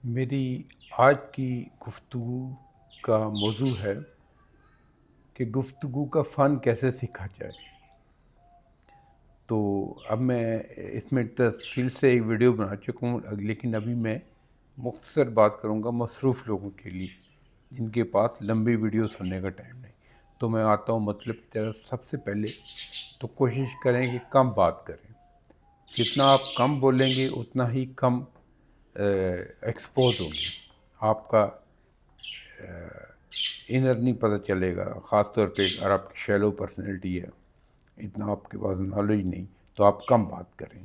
میری آج کی گفتگو کا موضوع ہے کہ گفتگو کا فن کیسے سیکھا جائے۔ تو اب میں اس میں تفصیل سے ایک ویڈیو بنا چکا ہوں، لیکن ابھی میں مختصر بات کروں گا مصروف لوگوں کے لیے جن کے پاس لمبی ویڈیو سننے کا ٹائم نہیں۔ تو میں آتا ہوں مطلب کی طرف۔ سب سے پہلے تو کوشش کریں کہ کم بات کریں۔ جتنا آپ کم بولیں گے اتنا ہی کم ایکسپوز ہوں گے۔ آپ کا انر نہیں پتہ چلے گا، خاص طور پہ اگر آپ کی شیلو پرسنالٹی ہے، اتنا آپ کے پاس نالج نہیں، تو آپ کم بات کریں۔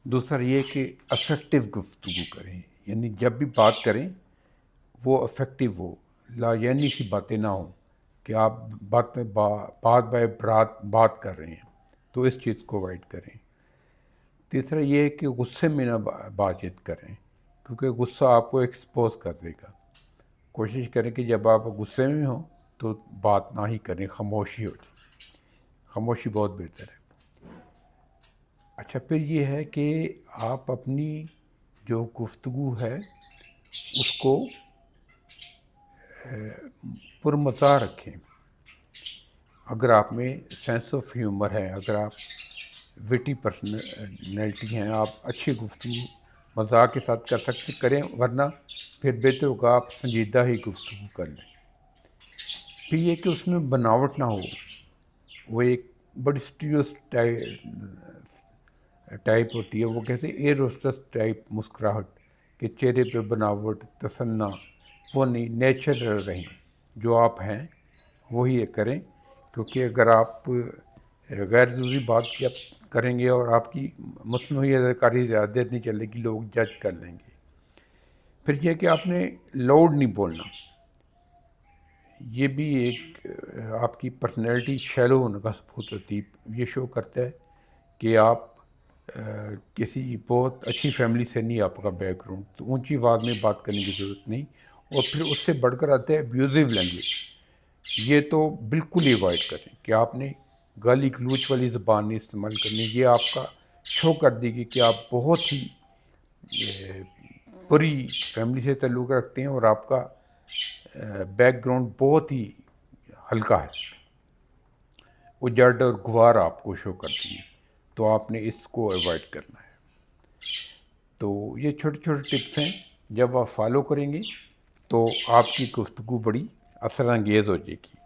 دوسرا یہ کہ افیکٹو گفتگو کریں، یعنی جب بھی بات کریں وہ افیکٹو ہو، لا یعنی سی باتیں نہ ہوں کہ آپ بات بائے بات کر رہے ہیں، تو اس چیز کو اوائڈ کریں۔ تیسرا یہ ہے کہ غصے میں نہ بات چیت کریں، کیونکہ غصہ آپ کو ایکسپوز کر دے گا۔ کوشش کریں کہ جب آپ غصے میں ہوں تو بات نہ ہی کریں، خاموشی ہو جائے۔ خاموشی بہت بہتر ہے۔ اچھا، پھر یہ ہے کہ آپ اپنی جو گفتگو ہے اس کو پرمزاح رکھیں۔ اگر آپ میں سینس آف ہیومر ہے، اگر آپ وٹی پرسنالٹی ہیں، آپ اچھی گفتگو مزاح کے ساتھ کر سکتے کریں، ورنہ پھر بہتر ہوگا آپ سنجیدہ ہی گفتگو کر لیں۔ پھر یہ کہ اس میں بناوٹ نہ ہو، وہ ایک بڑی ٹائپ ہوتی ہے، وہ کہتے ہیں ایئر ہوسٹس ٹائپ مسکراہٹ، کہ چہرے پہ بناوٹ، تصنع وہ نہیں، نیچرل رہیں، جو آپ ہیں وہی کریں۔ کیونکہ اگر آپ غیر ضروری بات کریں گے اور آپ کی مصنوعی اداکاری زیادہ دیر نہیں چلے گی، لوگ جج کر لیں گے۔ پھر یہ کہ آپ نے لاؤڈ نہیں بولنا، یہ بھی ایک آپ کی پرسنالٹی شیلو ہونے کا ثبوت ہوتی ہے۔ یہ شو کرتا ہے کہ آپ کسی بہت اچھی فیملی سے نہیں، آپ کا بیک گراؤنڈ، تو اونچی آواز میں بات کرنے کی ضرورت نہیں۔ اور پھر اس سے بڑھ کر آتا ہے ابیوزو لینگویج، یہ تو بالکل ہی اوائڈ کریں کہ آپ نے گالی گلوچ والی زبان نہیں استعمال کرنی۔ یہ آپ کا شو کر دے گی کہ آپ بہت ہی بری فیملی سے تعلق رکھتے ہیں اور آپ کا بیک گراؤنڈ بہت ہی ہلکا ہے، اجڑ اور گوار آپ کو شو کرتی ہے۔ تو آپ نے اس کو اوائڈ کرنا ہے۔ تو یہ چھوٹے چھوٹے ٹپس ہیں، جب آپ فالو کریں گے تو آپ کی گفتگو بڑی اثر انگیز ہو جائے گی۔